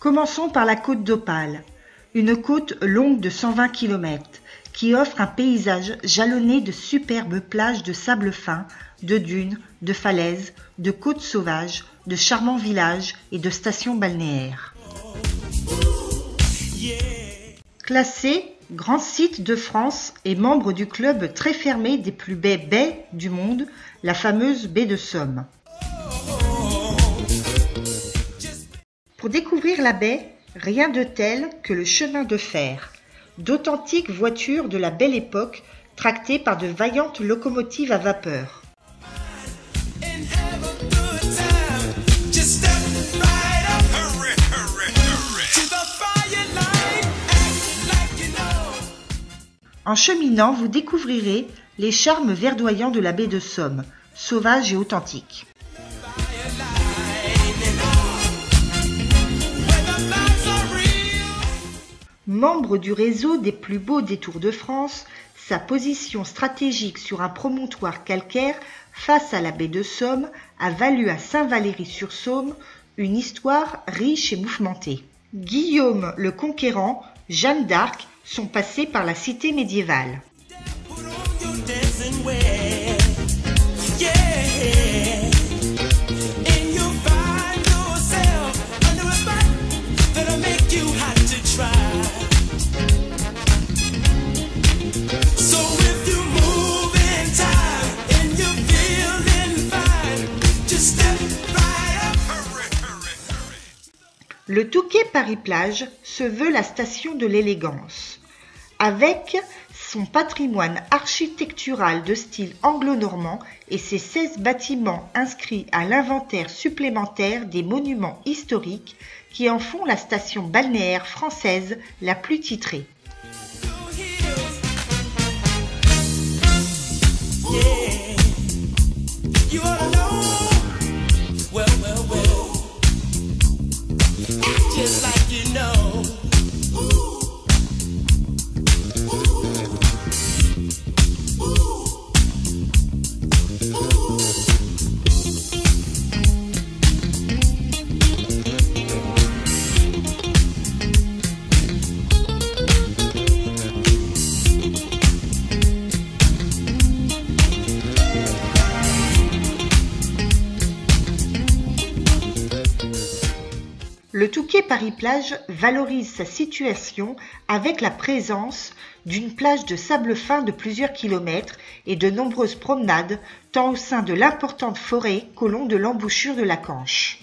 Commençons par la côte d'Opale, une côte longue de 120 km qui offre un paysage jalonné de superbes plages de sable fin, de dunes, de falaises, de côtes sauvages, de charmants villages et de stations balnéaires. Classé grand site de France et membre du club très fermé des plus baies baies du monde, la fameuse baie de Somme. Pour découvrir la baie, rien de tel que le chemin de fer, d'authentiques voitures de la belle époque tractées par de vaillantes locomotives à vapeur. En cheminant, vous découvrirez les charmes verdoyants de la baie de Somme, sauvage et authentique. Membre du réseau des plus beaux détours de France, sa position stratégique sur un promontoire calcaire face à la baie de Somme a valu à Saint-Valery-sur-Somme une histoire riche et mouvementée. Guillaume le Conquérant, Jeanne d'Arc sont passés par la cité médiévale. Le Touquet Paris-Plage se veut la station de l'élégance. Avec son patrimoine architectural de style anglo-normand et ses 16 bâtiments inscrits à l'inventaire supplémentaire des monuments historiques qui en font la station balnéaire française la plus titrée. Le Touquet Paris-Plage valorise sa situation avec la présence d'une plage de sable fin de plusieurs kilomètres et de nombreuses promenades, tant au sein de l'importante forêt qu'au long de l'embouchure de la Canche.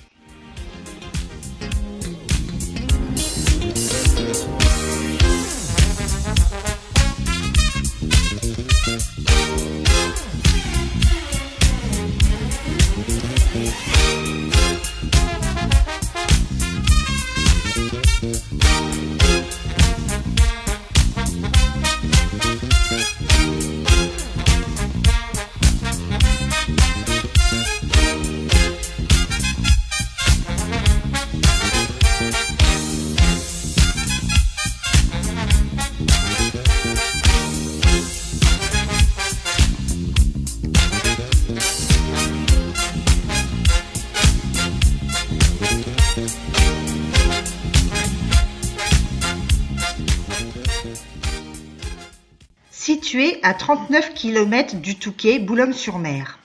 Situé à 39 km du Touquet, Boulogne-sur-Mer.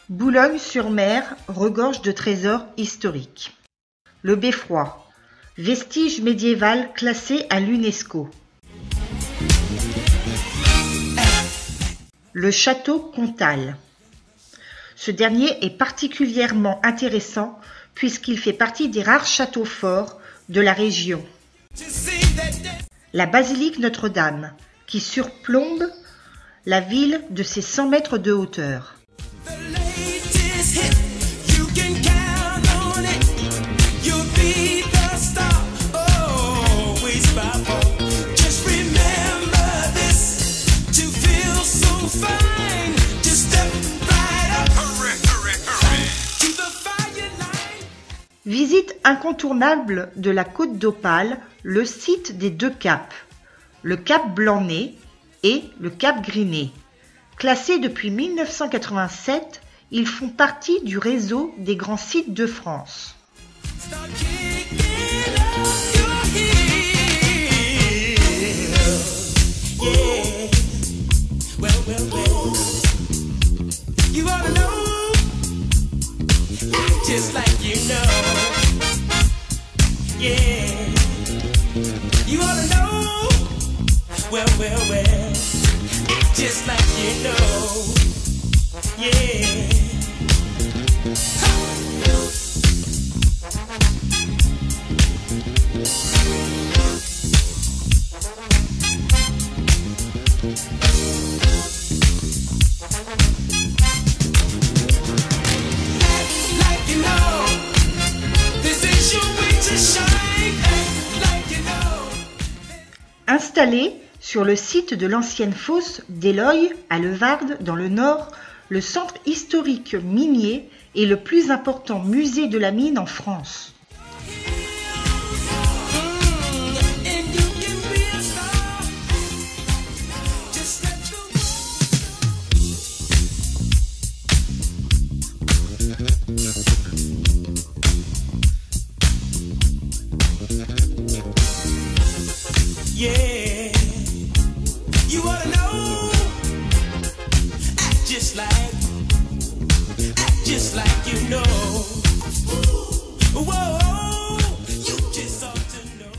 Boulogne-sur-Mer regorge de trésors historiques. Le beffroi, vestige médiéval classé à l'UNESCO. Le château Comtal. Ce dernier est particulièrement intéressant puisqu'il fait partie des rares châteaux forts de la région. La basilique Notre-Dame, qui surplombe la ville de ses 100 mètres de hauteur. Visite incontournable de la côte d'Opale, le site des deux caps, le cap Blanc-Nez et le cap Gris-Nez. Classés depuis 1987, ils font partie du réseau des grands sites de France. Just like you know, yeah. You ought to know, well, just like you know, yeah. Installé sur le site de l'ancienne fosse d'Éloy à Levarde, dans le Nord, le centre historique minier est le plus important musée de la mine en France. Yeah, you ought to know, act just like you know. Whoa, you just ought to know.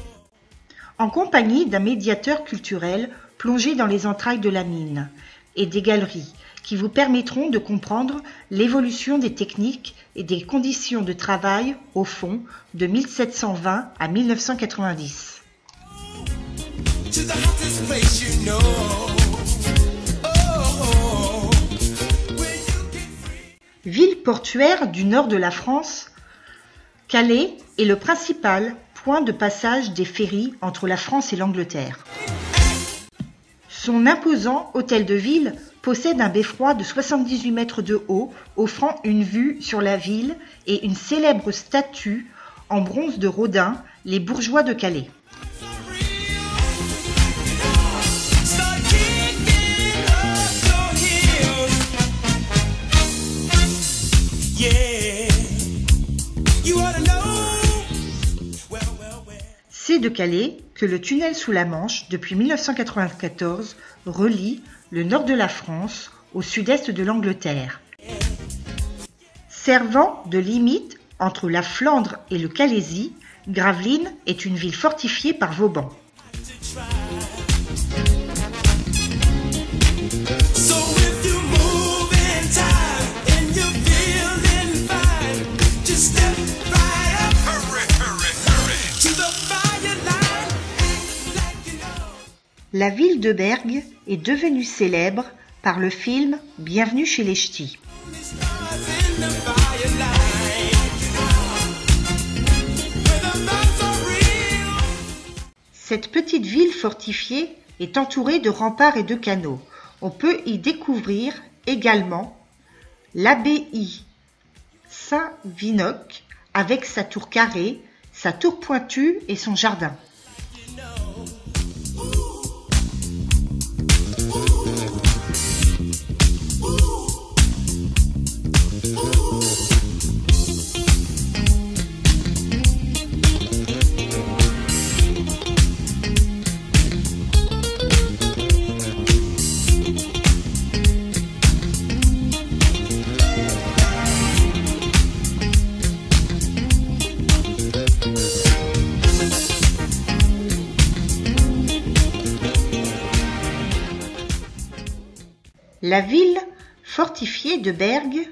En compagnie d'un médiateur culturel plongé dans les entrailles de la mine et des galeries qui vous permettront de comprendre l'évolution des techniques et des conditions de travail au fond de 1720 à 1990. To the hottest place you know. Oh, where you get free. Ville portuaire du nord de la France, Calais est le principal point de passage des ferries entre la France et l'Angleterre. Son imposant hôtel de ville possède un beffroi de 78 mètres de haut, offrant une vue sur la ville et une célèbre statue en bronze de Rodin, les bourgeois de Calais. C'est de Calais que le tunnel sous la Manche, depuis 1994, relie le nord de la France au sud-est de l'Angleterre. Servant de limite entre la Flandre et le Calaisie, Gravelines est une ville fortifiée par Vauban. La ville de Bergues est devenue célèbre par le film Bienvenue chez les Ch'tis. Cette petite ville fortifiée est entourée de remparts et de canaux. On peut y découvrir également l'abbaye Saint-Vinoc avec sa tour carrée, sa tour pointue et son jardin. La ville fortifiée de Bergues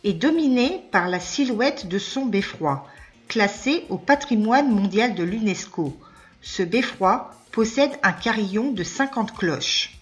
est dominée par la silhouette de son beffroi, classé au patrimoine mondial de l'UNESCO. Ce beffroi possède un carillon de 50 cloches.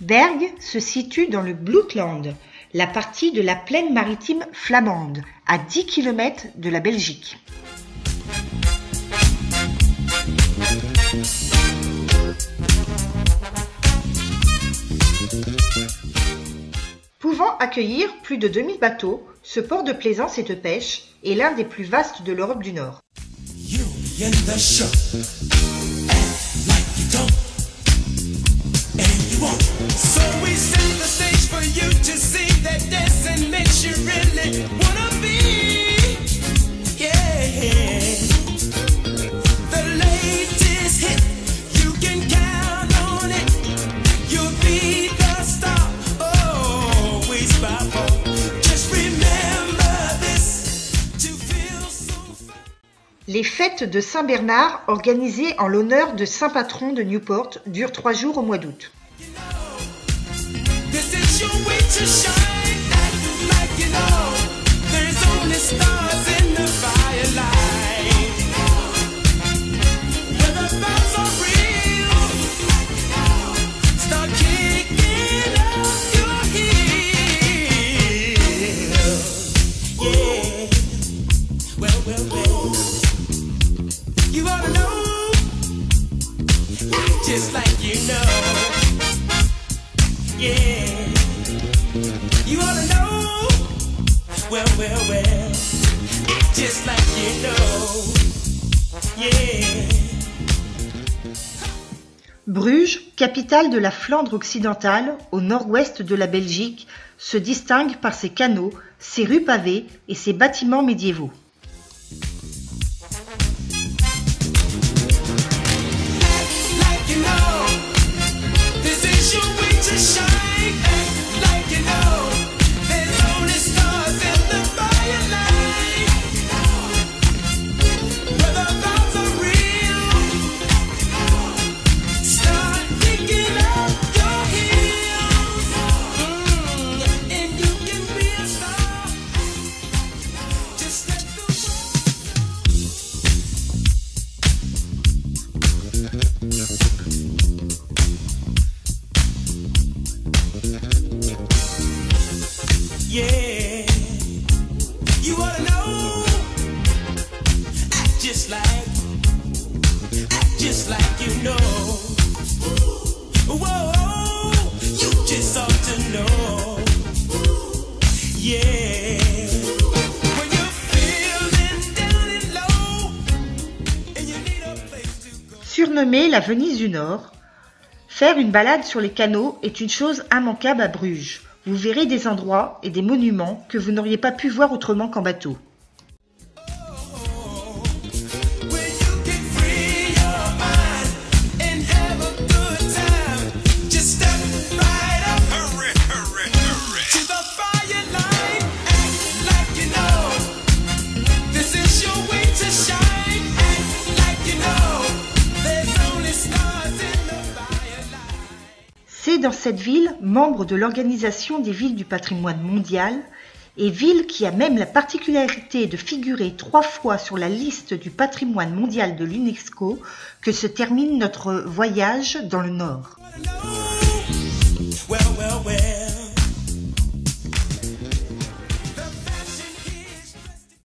Bergues se situe dans le Blokland, la partie de la plaine maritime flamande, à 10 km de la Belgique. Pouvant accueillir plus de 2000 bateaux, ce port de plaisance et de pêche est l'un des plus vastes de l'Europe du Nord. Les fêtes de Saint-Bernard, organisées en l'honneur de Saint Patron de Newport, durent 3 jours au mois d'août. Just like you know, yeah. You ought to know, well, just like you know, yeah. Bruges, capitale de la Flandre occidentale, au nord-ouest de la Belgique, se distingue par ses canaux, ses rues pavées et ses bâtiments médiévaux. Yeah, you ought to know, act just like you know. Whoa, you just ought to know. Yeah, when you're feeling down and low and you need a place to go. Surnommée la Venise du Nord, faire une balade sur les canaux est une chose immanquable à Bruges. Vous verrez des endroits et des monuments que vous n'auriez pas pu voir autrement qu'en bateau. C'est dans cette ville, membre de l'Organisation des villes du patrimoine mondial, et ville qui a même la particularité de figurer 3 fois sur la liste du patrimoine mondial de l'UNESCO, que se termine notre voyage dans le Nord. Well,